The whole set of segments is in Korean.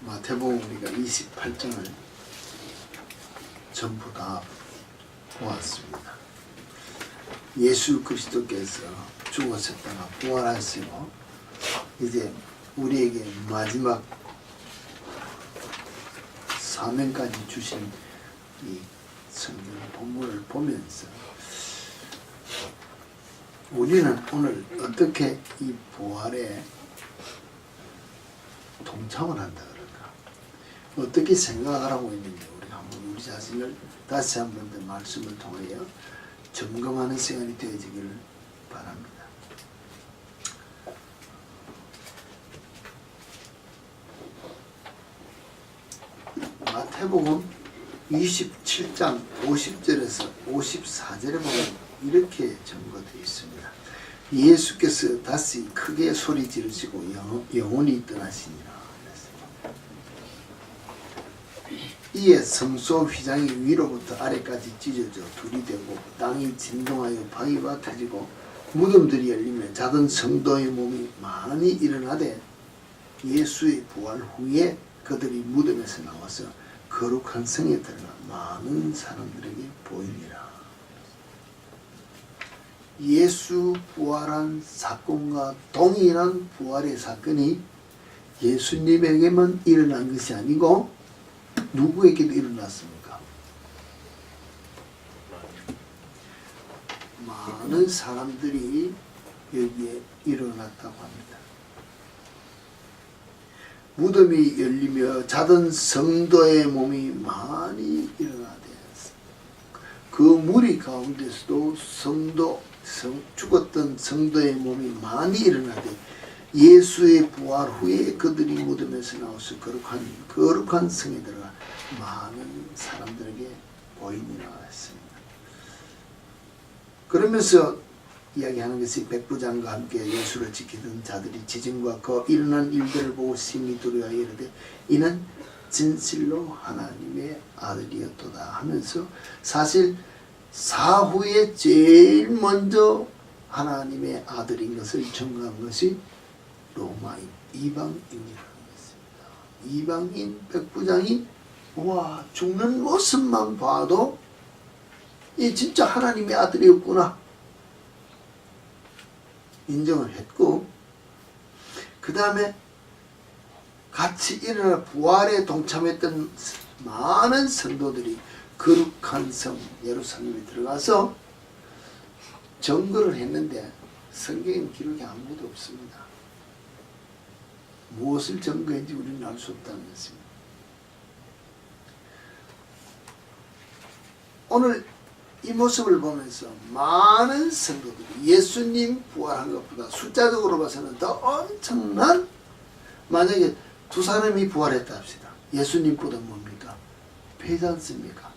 마태복음 우리가 28장을 전부 다 보았습니다. 예수 그리스도께서 죽으셨다가 부활하시고 이제 우리에게 마지막 사명까지 주신 이 성경 본문을 보면서 우리는 오늘 어떻게 이 부활에 동참을 한다 그럴까? 어떻게 생각하라고 있는지 우리가 한번 우리 자신을 다시 한번 더 말씀을 통하여 점검하는 시간이 되어지기를 바랍니다. 마태복음 27장 50절에서 54절에 보면 이렇게 전거되어 있습니다. 예수께서 다시 크게 소리 지르시고 영원히 떠나시니라. 이에 성소 휘장이 위로부터 아래까지 찢어져 둘이 되고 땅이 진동하여 바위가 터지고 무덤들이 열리며 작은 성도의 몸이 많이 일어나되 예수의 부활 후에 그들이 무덤에서 나와서 거룩한 성에 들어가 많은 사람들에게 보이니라. 예수 부활한 사건과 동일한 부활의 사건이 예수님에게만 일어난 것이 아니고 누구에게도 일어났습니까? 많은 사람들이 여기에 일어났다고 합니다. 무덤이 열리며 자던 성도의 몸이 많이 일어나되 그 무리 가운데서도 죽었던 성도의 몸이 많이 일어나되 예수의 부활 후에 그들이 무덤에서 나와서 거룩한 성에 들어가 많은 사람들에게 보이니라 했습니다. 그러면서 이야기하는 것이 백부장과 함께 예수를 지키던 자들이 지진과 그 일어난 일들을 보고 심히 두려워하여 이르되 이는 진실로 하나님의 아들이었도다 하면서 사실 사후에 제일 먼저 하나님의 아들인 것을 증거한 것이 로마인 이방인이라는 것입니다. 이방인 백부장이 와 죽는 모습만 봐도 이 진짜 하나님의 아들이었구나 인정을 했고, 그 다음에 같이 일어나 부활에 동참했던 많은 성도들이 거룩한 성 예루살렘에 들어가서 증거를 했는데 성경에는 기록이 아무것도 없습니다. 무엇을 증거했는지 우리는 알 수 없다는 것입니다. 오늘 이 모습을 보면서 많은 성도들이 예수님 부활한 것보다 숫자적으로 봐서는 더 엄청난, 만약에 두 사람이 부활했다 합시다. 예수님보다 뭡니까? 배지 않습니까?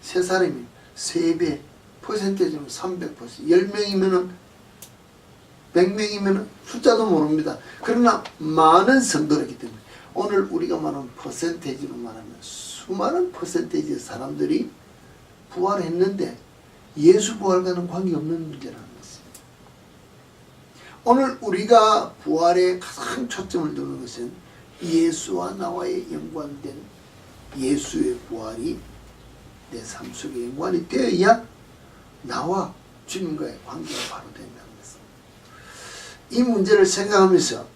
세 사람이 3배, 퍼센테이지는 300%, 10명이면은 100명이면 숫자도 모릅니다. 그러나 많은 성도이기 때문에 오늘 우리가 말하는 퍼센테이지로 말하면 수많은 퍼센테이지의 사람들이 부활했는데 예수 부활과는 관계없는 문제라는 것입니다. 오늘 우리가 부활에 가장 초점을 두는 것은 예수와 나와의 연관된 예수의 부활이 내 삶 속에 연관이 되어야 나와 주님과의 관계가 바로 된다는 것입니다. 이 문제를 생각하면서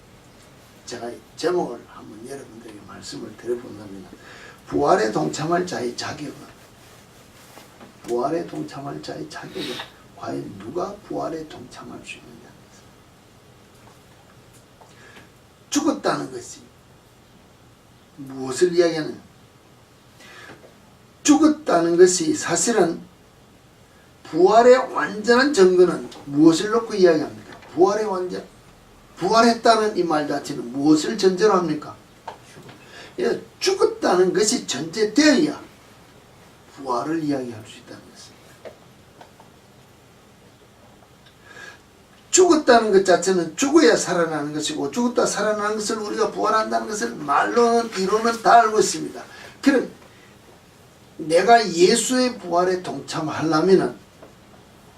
제가 제목을 한번 여러분들에게 말씀을 드려본다면 부활에 동참할 자의 자격은 과연 누가 부활에 동참할 수 있느냐는 것입니다. 죽었다는 것이 무엇을 이야기하느냐? 죽었다는 것이 사실은 부활의 완전한 증거는 무엇을 놓고 이야기합니까? 부활했다는 이 말 자체는 무엇을 전제로 합니까? 죽었다는 것이 전제되어야 부활을 이야기할 수 있다는 것입니다. 죽었다는 것 자체는 죽어야 살아나는 것이고 죽었다 살아나는 것을 우리가 부활한다는 것을 말로는 이론은 다 알고 있습니다. 그럼 내가 예수의 부활에 동참하려면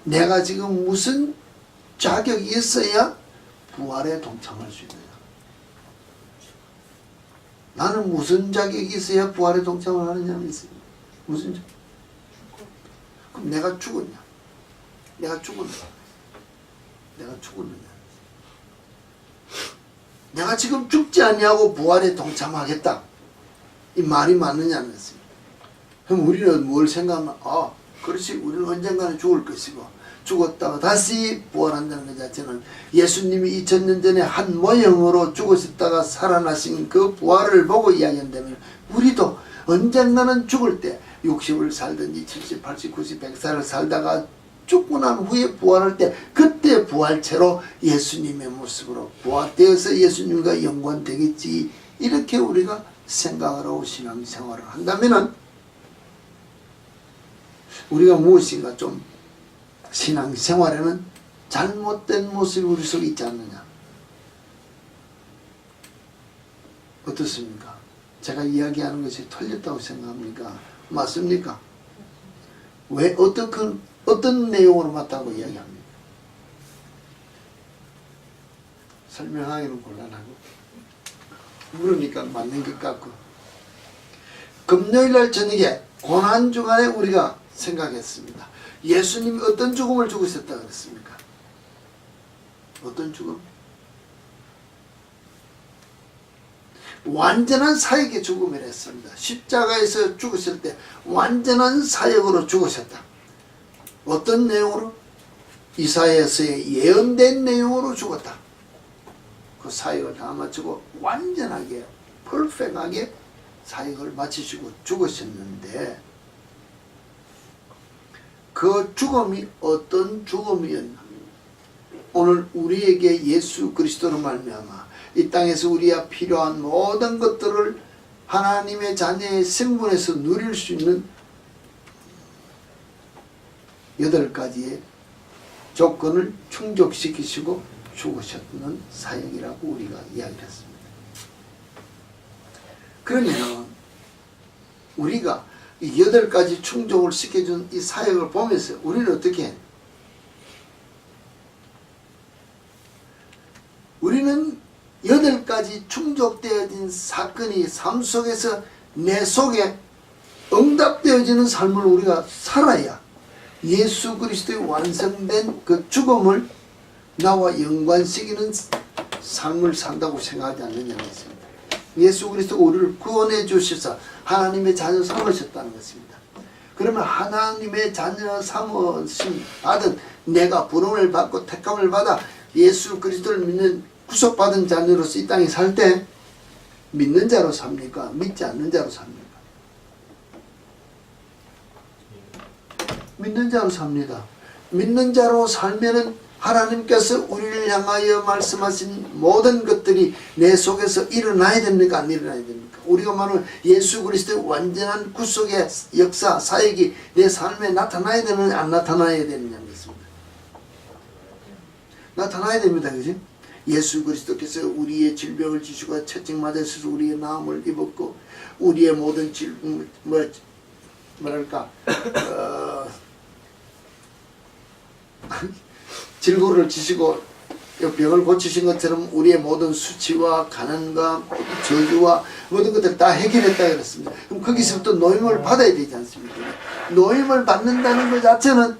내가 지금 무슨 자격이 있어야 부활에 동참할 수 있느냐? 나는 무슨 자격이 있어야 부활에 동참을 하느냐는 있어요. 무슨 자격? 그럼 내가 죽었냐? 내가 죽었냐? 내가 죽었느냐? 내가 지금 죽지 않냐고 부활에 동참하겠다. 이 말이 맞느냐는 것입니다. 그럼 우리는 뭘 생각하면 그렇지, 우리는 언젠가는 죽을 것이고 죽었다가 다시 부활한다는 것 자체는 예수님이 2000년 전에 한 모형으로 죽으셨다가 살아나신 그 부활을 보고 이야기한다면 우리도 언젠가는 죽을 때 60을 살든지 70, 80, 90, 100살을 살다가 죽고 난 후에 부활할 때 그때 부활체로 예수님의 모습으로 부활되어서 예수님과 연관되겠지, 이렇게 우리가 생각을 하고 신앙생활을 한다면은 우리가 무엇인가 좀 신앙생활에는 잘못된 모습이 우리 속에 있지 않느냐. 어떻습니까? 제가 이야기하는 것이 틀렸다고 생각합니까? 맞습니까? 왜 어떤 내용으로 맞다고 이야기합니까? 설명하기는 곤란하고 물으니까 맞는 것 같고. 금요일날 저녁에 고난주간에 우리가 생각했습니다. 예수님이 어떤 죽음을 죽으셨다 그랬습니까? 어떤 죽음? 완전한 사역의 죽음을 했습니다. 십자가에서 죽으실 때 완전한 사역으로 죽으셨다. 어떤 내용으로? 이사야서의 예언된 내용으로 죽었다. 그 사역을 다 마치고 완전하게 퍼펙트하게 사역을 마치시고 죽으셨는데 그 죽음이 어떤 죽음이었나? 오늘 우리에게 예수 그리스도로 말미암아 이 땅에서 우리가 필요한 모든 것들을 하나님의 자녀의 신분에서 누릴 수 있는 8가지의 조건을 충족시키시고 죽으셨는 사역이라고 우리가 이야기를 했습니다. 그러면 우리가 이 8가지 충족을 시켜준 이 사역을 보면서 우리는 어떻게 해? 우리는 8가지 충족되어진 사건이 삶 속에서 내 속에 응답되어지는 삶을 우리가 살아야 예수 그리스도의 완성된 그 죽음을 나와 연관시키는 삶을 산다고 생각하지 않느냐는 것입니다. 예수 그리스도가 우리를 구원해 주셔서 하나님의 자녀 삼으셨다는 것입니다. 그러면 하나님의 자녀 삼으심 받은 내가 부름을 받고 택함을 받아 예수 그리스도를 믿는 구속받은 자녀로서 이 땅에 살 때 믿는 자로 삽니까? 믿지 않는 자로 삽니까? 믿는 자로 삽니다. 믿는 자로 살면은 하나님께서 우리를 향하여 말씀하신 모든 것들이 내 속에서 일어나야 됩니까? 안 일어나야 됩니까? 우리가 말하는 예수 그리스도의 완전한 구속의 역사, 사역이 내 삶에 나타나야 되느냐 안 나타나야 되느냐는 것입니다. 나타나야 됩니다. 그지? 예수 그리스도께서 우리의 질병을 지시고 채찍 맞으셔서 우리의 나음을 입었고 우리의 모든 질고를 지시고 병을 고치신 것처럼 우리의 모든 수치와 가난과 저주와 모든 것들 다 해결했다 그랬습니다. 그럼 거기서부터 노임을 받아야 되지 않습니까? 노임을 받는다는 것 자체는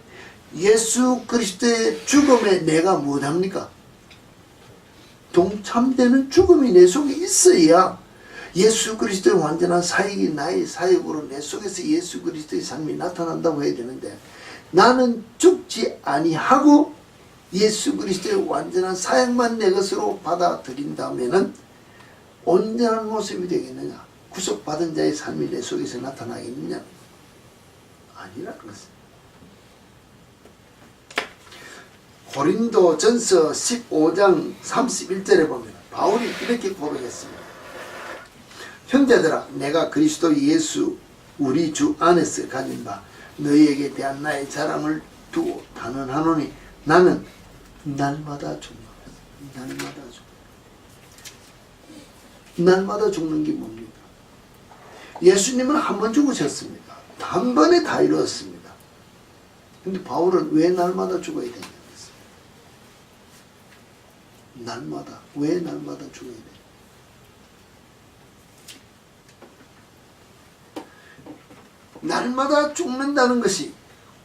예수 그리스도의 죽음에 내가 못합니까? 동참되는 죽음이 내 속에 있어야 예수 그리스도의 완전한 사역이 나의 사역으로 내 속에서 예수 그리스도의 삶이 나타난다고 해야 되는데 나는 죽지 아니하고 예수 그리스도의 완전한 사역만 내 것으로 받아들인다면은 온전한 모습이 되겠느냐? 구속받은 자의 삶이 내 속에서 나타나겠느냐? 아니라는 것입니다. 고린도전서 15장 31절에 보면 바울이 이렇게 고백했습니다. 형제들아, 내가 그리스도 예수 우리 주 안에서 가진 바 너희에게 대한 나의 자랑을 두고 단언하노니 나는 날마다 죽는 날마다 죽는 게 뭡니까? 예수님은 한 번 죽으셨습니다. 한 번에 다 이루었습니다. 근데 바울은 왜 날마다 죽어야 되냐? 날마다. 왜 날마다 죽어야 돼? 날마다 죽는다는 것이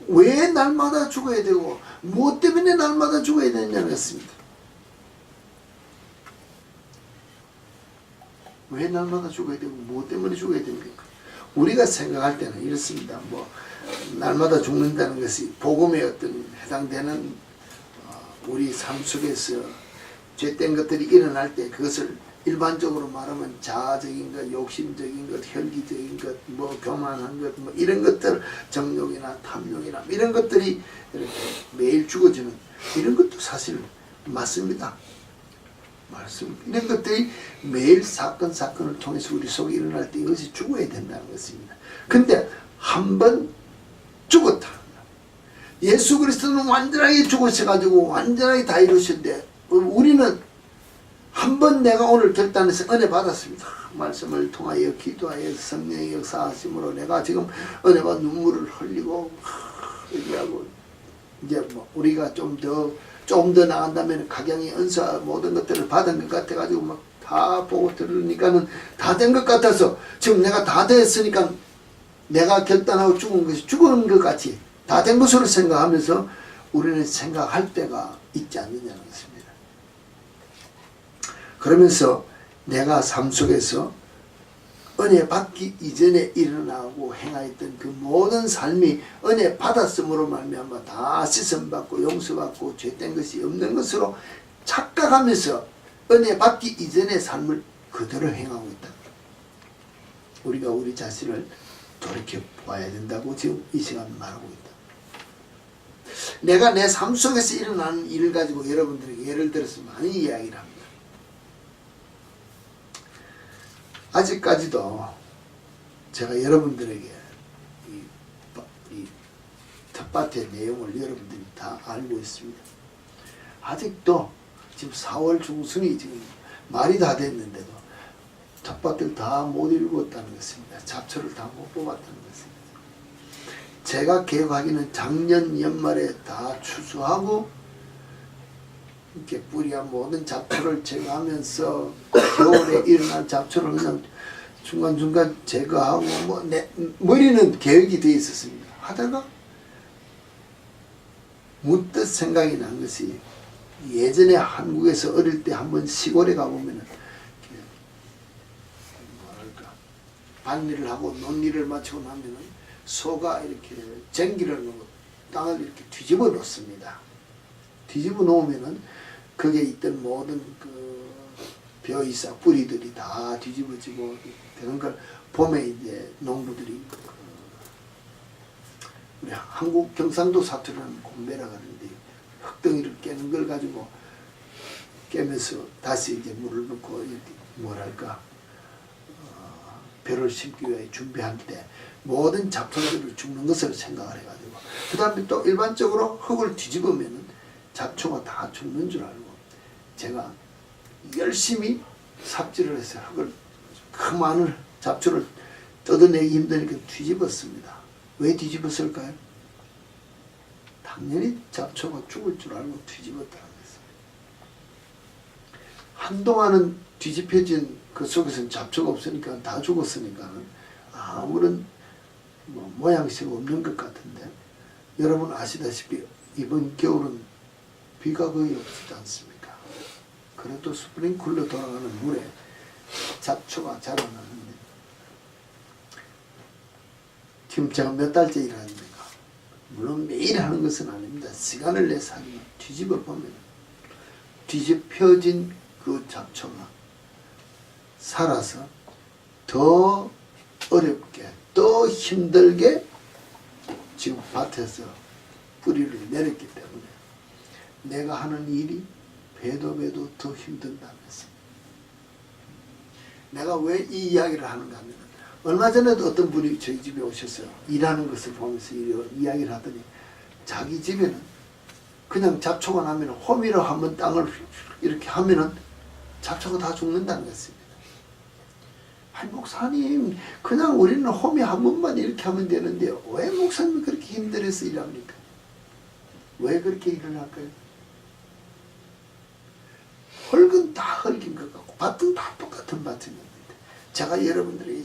왜 날마다 죽어야 되고 무엇 때문에 날마다 죽어야 되느냐는 것입니다. 왜 날마다 죽어야 되고 무엇 때문에 죽어야 됩니까? 우리가 생각할 때는 이렇습니다. 뭐 날마다 죽는다는 것이 복음에 어떤 해당되는 우리 삶 속에서 죄된 것들이 일어날 때 그것을 일반적으로 말하면 자아적인 것, 욕심적인 것, 혈기적인 것, 뭐 교만한 것, 뭐 이런 것들, 정욕이나 탐욕이나 이런 것들이 이렇게 매일 죽어지는 이런 것도 사실 맞습니다. 맞습니다. 이런 것들이 매일 사건을 통해서 우리 속에 일어날 때 이것이 죽어야 된다는 것입니다. 근데 한 번 죽었다. 예수 그리스도는 완전하게 죽으셔가지고 완전하게 다 이루셨는데 우리는 한 번 내가 오늘 결단해서 은혜 받았습니다. 말씀을 통하여 기도하여 성령의 역사하심으로 내가 지금 은혜와 눈물을 흘리고 얘기하고 이제 뭐 우리가 좀 더 나간다면 각양의 은사 모든 것들을 받은 것 같아가지고 막 다 보고 들으니까는 다 된 것 같아서 지금 내가 다 됐으니까 내가 결단하고 죽은 것이 죽은 것 같이 다 된 것으로 생각하면서 우리는 생각할 때가 있지 않느냐는 것입니다. 그러면서 내가 삶 속에서 은혜 받기 이전에 일어나고 행하였던 그 모든 삶이 은혜 받았음으로 말미암아 다 씻음받고 용서받고 죄된 것이 없는 것으로 착각하면서 은혜 받기 이전의 삶을 그대로 행하고 있다. 우리가 우리 자신을 돌이켜 보아야 된다고 지금 이 시간 말하고 있다. 내가 내 삶 속에서 일어나는 일을 가지고 여러분들에게 예를 들어서 많이 이야기를 합니다. 아직까지도 제가 여러분들에게 이 텃밭의 내용을 여러분들이 다 알고 있습니다. 아직도 지금 4월 중순이 지금 말이 다 됐는데도 텃밭을 다 못 읽었다는 것입니다. 잡초를 다 못 뽑았다는 것입니다. 제가 계획하기는 작년 연말에 다 추수하고 이렇게 뿌리와 모든 잡초를 제거하면서 겨울에 일어난 잡초를 그냥 중간중간 제거하고 뭐 머리는 계획이 되어 있었습니다. 하다가 문득 생각이 난 것이 예전에 한국에서 어릴 때 한번 시골에 가보면은 뭐랄까 밭일을 하고 논일을 마치고 나면은 소가 이렇게 쟁기를 놓고 땅을 이렇게 뒤집어 놓습니다. 뒤집어 놓으면은 거기에 있던 모든 그 벼이사 뿌리들이 다 뒤집어지고 되는 걸 봄에 이제 농부들이 우리 한국 경상도 사투리는 곰배라 그러는데 흙덩이를 깨는 걸 가지고 깨면서 다시 이제 물을 넣고 이렇게 뭐랄까 벼를 심기 위해 준비할 때 모든 잡초들을 죽는 것을 생각을 해가지고 그 다음에 또 일반적으로 흙을 뒤집으면은 잡초가 다 죽는 줄 알고 제가 열심히 삽질을 해서 흙을 그 많은 잡초를 뜯어내기 힘드니까 뒤집었습니다. 왜 뒤집었을까요? 당연히 잡초가 죽을 줄 알고 뒤집었다는 것입니다. 한동안은 뒤집혀진 그 속에서는 잡초가 없으니까 다 죽었으니까 아무런 모양새가 없는 것 같은데 여러분 아시다시피 이번 겨울은 비가 거의 없지 않습니까? 그래도 스프링클러 돌아가는 물에 잡초가 자라나는데 지금 제가 몇 달째 일하니까 물론 매일 하는 것은 아닙니다. 시간을 내서 하지만 뒤집어 보면 뒤집혀진 그 잡초가 살아서 더 어렵게 더 힘들게 지금 밭에서 뿌리를 내렸기 때문에 내가 하는 일이 배도 더 힘든다면서 내가 왜 이 이야기를 하는가 하면 얼마 전에도 어떤 분이 저희 집에 오셨어요. 일하는 것을 보면서 이야기를 하더니 자기 집에는 그냥 잡초가 나면 호미로 한번 땅을 이렇게 하면은 잡초가 다 죽는다는 것입니다. 아니 목사님 그냥 우리는 호미 한 번만 이렇게 하면 되는데 왜 목사님이 그렇게 힘들어서 일합니까? 왜 그렇게 일을 할까요? 흙은 다 흙인 것 같고 밭은 다 똑같은 밭인 겁니다. 제가 여러분들에게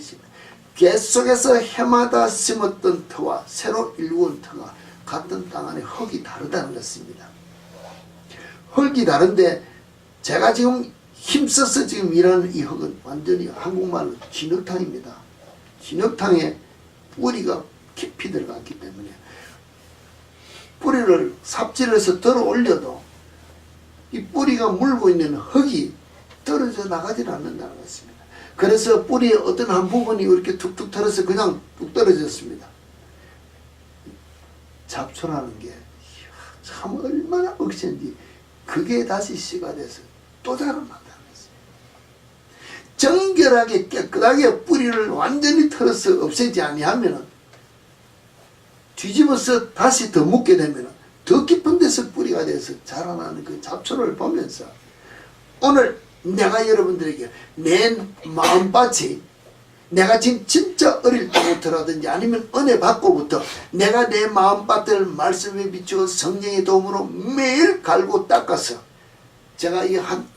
뱃속에서 해마다 심었던 터와 새로 일구은 터가 같은 땅 안에 흙이 다르다는 것입니다. 흙이 다른데 제가 지금 힘써서 지금 일하는 이 흙은 완전히 한국말로 진흙탕입니다. 진흙탕에 뿌리가 깊이 들어갔기 때문에 뿌리를 삽질해서 들어 올려도 이 뿌리가 물고 있는 흙이 떨어져 나가지 않는다는 것입니다. 그래서 뿌리의 어떤 한 부분이 이렇게 툭툭 털어서 그냥 뚝 떨어졌습니다. 잡초라는 게 참 얼마나 억센지 그게 다시 씨가 돼서 또 자라난다는 것입니다. 정결하게 깨끗하게 뿌리를 완전히 털어서 없애지 아니하면 뒤집어서 다시 더 묻게 되면 더 깊은 데서 뿌리가 돼서 자라나는 그 잡초를 보면서 오늘 내가 여러분들에게 내 마음밭이 내가 지금 진짜 어릴 때부터라든지 아니면 은혜 받고부터 내가 내 마음밭을 말씀에 비추어 성령의 도움으로 매일 갈고 닦아서 제가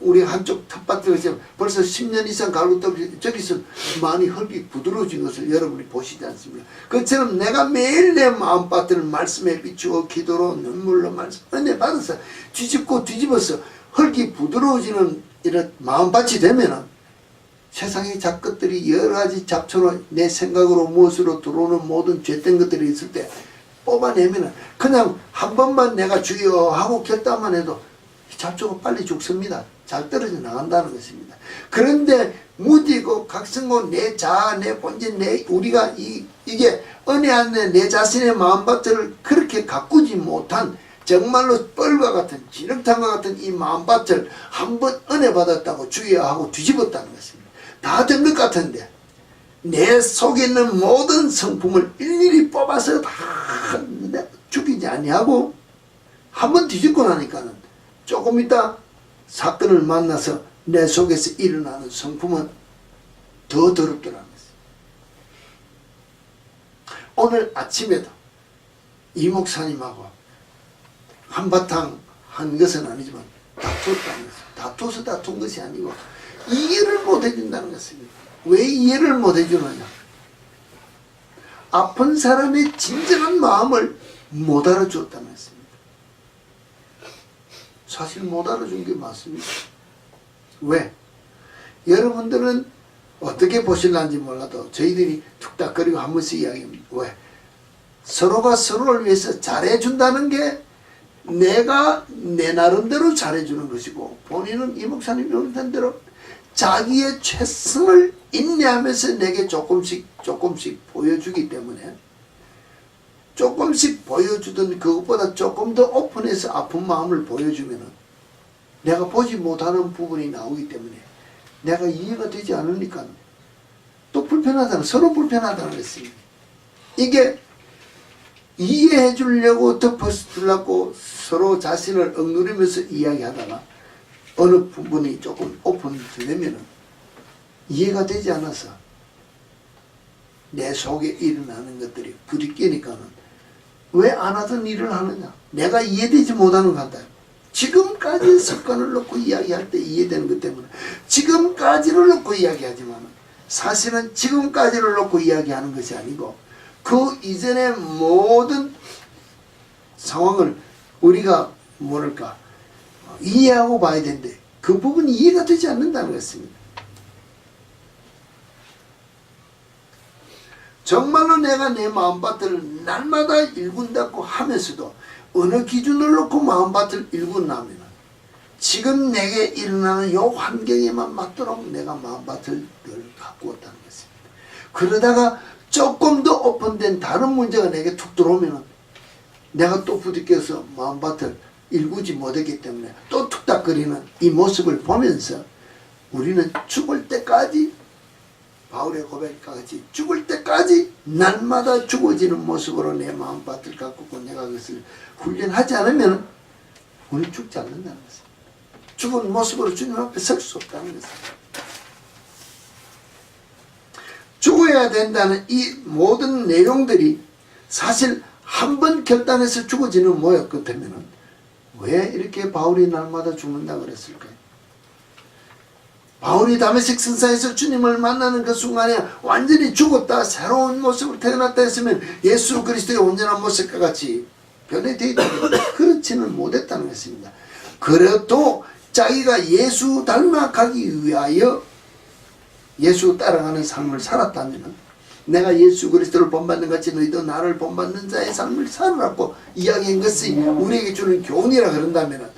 우리 한쪽 텃밭을 벌써 10년 이상 갈고 닦아서 저기서 많이 흙이 부드러워진 것을 여러분이 보시지 않습니까? 그처럼 내가 매일 내 마음밭을 말씀에 비추어 기도로 눈물로 말씀 은혜 받아서 뒤집고 뒤집어서 흙이 부드러워지는 이런 마음밭이 되면은 세상의 잡것들이 여러 가지 잡초로 내 생각으로 무엇으로 들어오는 모든 죄된 것들이 있을 때 뽑아내면은 그냥 한 번만 내가 주여 하고 결단만 해도 잡초가 빨리 죽습니다. 잘 떨어져 나간다는 것입니다. 그런데 무디고 각성고 내 자아 내 본질 내 우리가 이게 은혜 안에 내 자신의 마음밭을 그렇게 가꾸지 못한 정말로 뻘과 같은 진흙탕과 같은 이 마음밭을 한번 은혜 받았다고 주여 하고 뒤집었다는 것입니다. 다 된 것 같은데 내 속에 있는 모든 성품을 일일이 뽑아서 다 죽이지 아니하고 한번 뒤집고 나니까는 조금 있다 사건을 만나서 내 속에서 일어나는 성품은 더 더럽더라는 것입니다. 오늘 아침에도 이 목사님하고 한바탕 한 것은 아니지만 다투었다는 것입니다. 다투어서 다툰 것이 아니고 이해를 못 해준다는 것입니다. 왜 이해를 못 해주느냐? 아픈 사람의 진정한 마음을 못 알아주었다는 것입니다. 사실 못 알아준 게 맞습니다. 왜? 여러분들은 어떻게 보실란지 몰라도 저희들이 툭닥거리고 한 번씩 이야기합니다. 왜? 서로가 서로를 위해서 잘해준다는 게 내가 내 나름대로 잘해주는 것이고 본인은 이 목사님이 그런 대로 자기의 최선을 인내하면서 내게 조금씩 보여주기 때문에 조금씩 보여주던 그것보다 조금 더 오픈해서 아픈 마음을 보여주면 내가 보지 못하는 부분이 나오기 때문에 내가 이해가 되지 않으니까 또 불편하다는 서로 불편하다는 것입니다. 이게 이해해 주려고 덮어주려고 서로 자신을 억누르면서 이야기하다가 어느 부분이 조금 오픈되면 이해가 되지 않아서 내 속에 일어나는 것들이 부딪히니까는 왜 안 하던 일을 하느냐? 내가 이해되지 못하는 것 같다. 지금까지 습관을 놓고 이야기할 때 이해되는 것 때문에 지금까지를 놓고 이야기하지만 사실은 지금까지를 놓고 이야기하는 것이 아니고 그 이전의 모든 상황을 우리가 뭐랄까 이해하고 봐야 되는데 그 부분이 이해가 되지 않는다는 것입니다. 정말로 내가 내 마음밭을 날마다 일군다고 하면서도 어느 기준을 놓고 마음밭을 일군다면 지금 내게 일어나는 이 환경에만 맞도록 내가 마음밭을 늘 가꾸었다는 것입니다. 그러다가 조금 더 오픈된 다른 문제가 내게 툭 들어오면 내가 또 부딪혀서 마음밭을 일구지 못하기 때문에 또 툭닥거리는 이 모습을 보면서 우리는 죽을 때까지 바울의 고백과 같이 죽을 때까지 날마다 죽어지는 모습으로 내 마음밭을 가꾸고 내가 그것을 훈련하지 않으면 우리는 죽지 않는다는 것입니다. 죽은 모습으로 주님 앞에 설 수 없다는 것입니다. 죽어야 된다는 이 모든 내용들이 사실 한 번 결단해서 죽어지는 모양 같으면 왜 이렇게 바울이 날마다 죽는다 그랬을까요? 바울이 다메섹 선사에서 주님을 만나는 그 순간에 완전히 죽었다 새로운 모습으로 태어났다 했으면 예수 그리스도의 온전한 모습과 같이 변해되어 있다는 그렇지는 못했다는 것입니다. 그래도 자기가 예수 닮아가기 위하여 예수 따라가는 삶을 살았다면 내가 예수 그리스도를 본받는 같이 너희도 나를 본받는 자의 삶을 살으라고 이야기한 것이 우리에게 주는 교훈이라 그런다면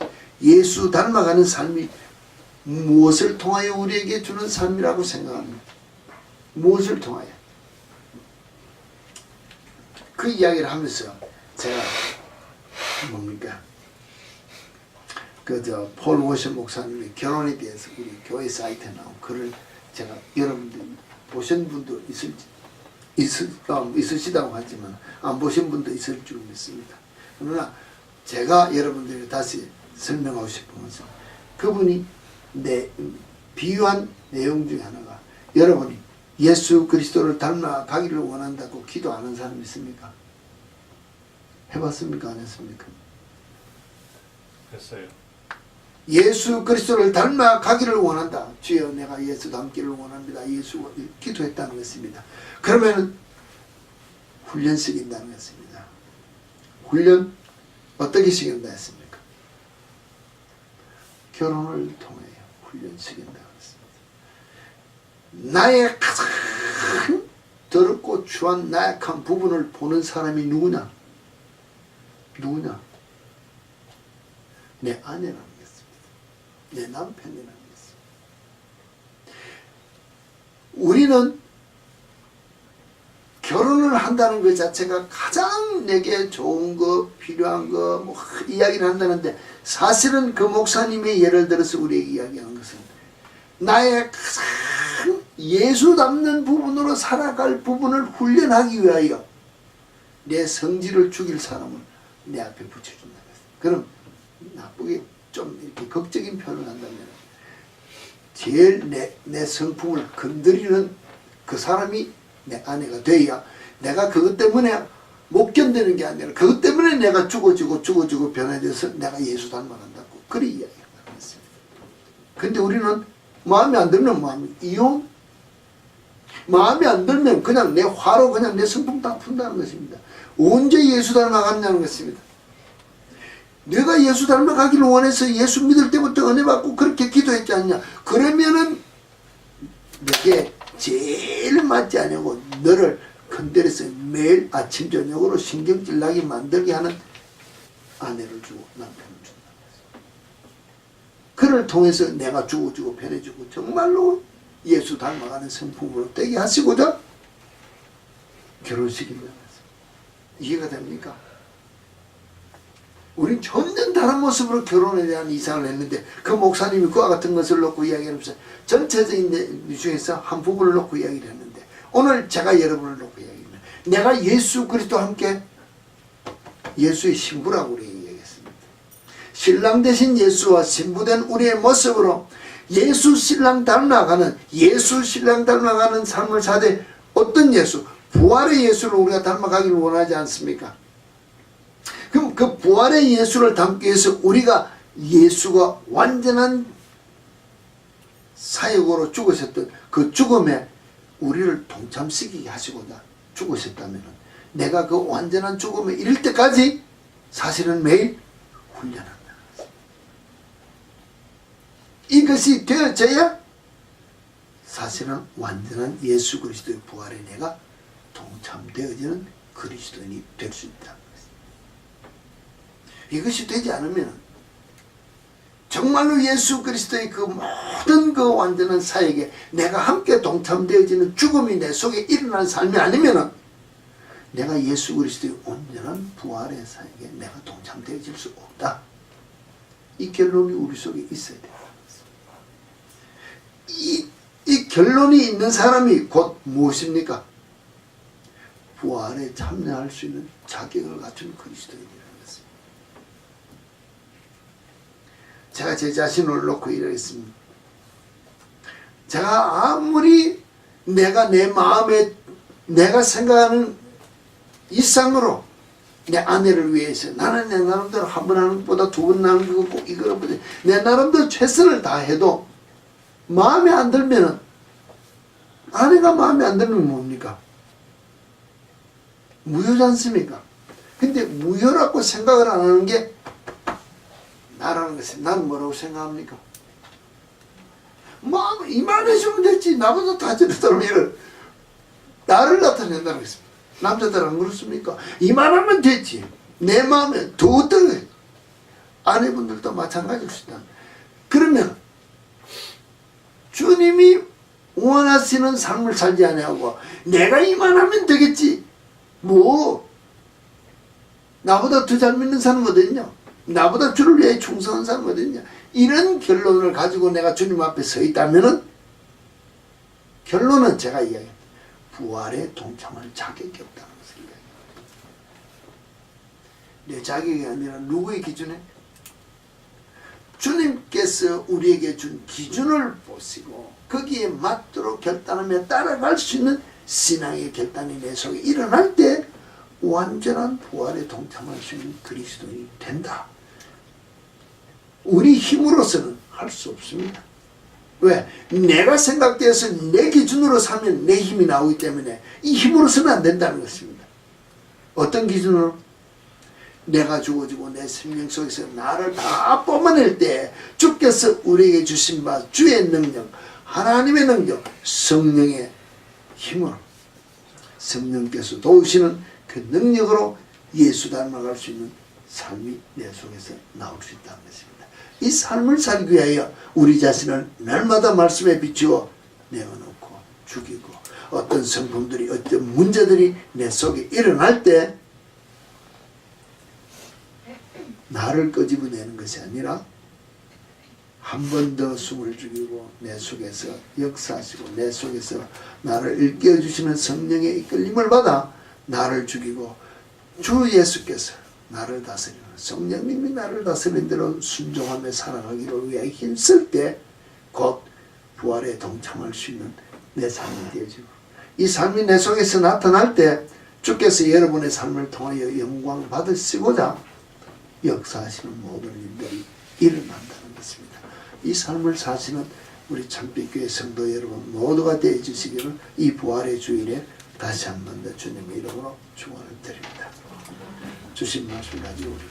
예수 닮아가는 삶이 무엇을 통하여 우리에게 주는 삶이라고 생각합니다. 무엇을 통하여? 그 이야기를 하면서 제가 뭡니까? 폴 워셔 목사님의 결혼에 대해서 우리 교회 사이트에 나온 글을 제가 여러분들 보신 분도 있으시다고 하지만 안 보신 분도 있을 줄 믿습니다. 그러나 제가 여러분들에게 다시 설명하고 싶은 것은 그분이 비유한 내용 중에 하나가 여러분이 예수 그리스도를 닮아가기를 원한다고 기도하는 사람 있습니까? 해봤습니까? 안 했습니까? 했어요. 예수 그리스도를 닮아가기를 원한다. 주여 내가 예수 닮기를 원합니다. 예수 기도했다는 것입니다. 그러면 훈련 시킨다는 것입니다. 훈련 어떻게 시킨다 했습니까? 결혼을 통해 훈련 시킨다고 했습니다. 나의 가장 더럽고 추한 나약한 부분을 보는 사람이 누구냐? 내 아내라는 것입니다. 내 남편이라는 것입니다. 우리는 결혼을 한다는 것 자체가 가장 내게 좋은 거, 필요한 거, 이야기를 한다는데 사실은 그 목사님의 예를 들어서 우리에게 이야기하는 것은 나의 가장 예수 닮는 부분으로 살아갈 부분을 훈련하기 위하여 내 성질을 죽일 사람을 내 앞에 붙여준다는 것입니다. 그럼 나쁘게 좀 이렇게 극적인 표현을 한다면 제일 내 성품을 건드리는 그 사람이 내 아내가 돼야 내가 그것 때문에 못 견디는 게 아니라 그것 때문에 내가 죽어지고 변해져서 내가 예수 닮아간다고 그리 이야기한다는 것입니다. 근데 우리는 마음에 안 들면 이혼? 마음에 안 들면 그냥 내 화로 그냥 내 성품 다 푼다는 것입니다. 언제 예수 닮아갔냐는 것입니다. 내가 예수 닮아가기를 원해서 예수 믿을 때부터 은혜 받고 그렇게 기도했지 않냐. 그러면은 내게 제일 맞지 않냐고 너를 건드려서 매일 아침 저녁으로 신경질 나게 만들게 하는 아내를 주고 남편을 준다. 그를 통해서 내가 죽어주고 편해지고 정말로 예수 닮아가는 성품으로 되게 하시고자 결혼식입니다. 이해가 됩니까? 우린 전혀 다른 모습으로 결혼에 대한 이상을 했는데 그 목사님이 그와 같은 것을 놓고 이야기하면서 전체적인 중에서 한 부분을 놓고 이야기를 했는데 오늘 제가 여러분을 놓고 이야기합니다. 내가 예수 그리스도와 함께 예수의 신부라고 우리 얘기했습니다. 신랑 되신 예수와 신부된 우리의 모습으로 예수 신랑 닮아가는 삶을 사되 어떤 예수? 부활의 예수를 우리가 닮아가기를 원하지 않습니까? 그럼 그 부활의 예수를 담기 위해서 우리가 예수가 완전한 사역으로 죽으셨던 그 죽음에 우리를 동참시키게 하시고자 죽으셨다면 내가 그 완전한 죽음에 이를 때까지 사실은 매일 훈련한다는 것입니다. 이것이 되어져야 사실은 완전한 예수 그리스도의 부활에 내가 동참되어지는 그리스도인이 될 수 있다. 이것이 되지 않으면 정말로 예수 그리스도의 그 모든 그 완전한 사역에 내가 함께 동참되어지는 죽음이 내 속에 일어나는 삶이 아니면 내가 예수 그리스도의 온전한 부활의 사역에 내가 동참되어질 수 없다. 이 결론이 우리 속에 있어야 됩니다. 이 결론이 있는 사람이 곧 무엇입니까? 부활에 참여할 수 있는 자격을 갖춘 그리스도인이라는 것입니다. 제가 제 자신을 놓고 이러겠습니다. 제가 아무리 내가 내 마음에 내가 생각하는 이상으로 내 아내를 위해서 나는 내 나름대로 한 번 하는 것보다 두 번 하는 거고 이거보다 내 나름대로 최선을 다해도 마음에 안 들면은, 아내가 마음에 안 들면 뭡니까? 무효지 않습니까? 근데 무효라고 생각을 안 하는 게 나라는 것이, 나는 뭐라고 생각합니까? 마음 이만해지면 됐지, 나보다 다 저렇다면 이걸 나를 나타낸다는 것입니다. 남자들 안 그렇습니까? 이만하면 됐지, 내 마음에 더 어떠해. 아내분들도 마찬가지일 수 있다. 그러면 주님이 원하시는 삶을 살지 아니하고 내가 이만하면 되겠지, 뭐 나보다 더 잘 믿는 사람 어딨냐, 나보다 주를 위해 충성한 사람 어딨냐, 이런 결론을 가지고 내가 주님 앞에 서 있다면은, 결론은 제가 이야기합니다. 부활에 동참할 자격이 없다는 것을 이야기합니다. 내 자격이 아니라 누구의 기준에? 주님께서 우리에게 준 기준을 보시고 거기에 맞도록 결단하며 따라갈 수 있는 신앙의 결단이 내 속에 일어날 때 완전한 부활에 동참할 수 있는 그리스도인이 된다. 우리 힘으로서는 할 수 없습니다. 왜? 내가 생각돼서 내 기준으로 살면 내 힘이 나오기 때문에 이 힘으로서는 안 된다는 것입니다. 어떤 기준으로? 내가 죽어지고 내 생명 속에서 나를 다 뽑아낼 때 주께서 우리에게 주신 바 주의 능력, 하나님의 능력, 성령의 힘으로, 성령께서 도우시는 그 능력으로 예수 닮아갈 수 있는 삶이 내 속에서 나올 수 있다는 것입니다. 이 삶을 살기 위하여 우리 자신을 날마다 말씀에 비추어 내어놓고 죽이고, 어떤 성품들이, 어떤 문제들이 내 속에 일어날 때 나를 끄집어내는 것이 아니라 한 번 더 숨을 죽이고 내 속에서 역사하시고 내 속에서 나를 일깨워주시는 성령의 이끌림을 받아 나를 죽이고 주 예수께서 나를 다스리는, 성령님이 나를 다스리는 대로 순종하며 살아가기를 위해 힘쓸 때 곧 부활에 동참할 수 있는 내 삶이 되어지고, 이 삶이 내 속에서 나타날 때 주께서 여러분의 삶을 통하여 영광 받으시고자 역사하시는 모든 일들이 일어난다는 것입니다. 이 삶을 사시는 우리 참빛교회 성도 여러분 모두가 되어 주시기를 이 부활의 주일에 다시 한 번 더 주님의 이름으로 축원을 드립니다. 주신 말씀 가지고 우리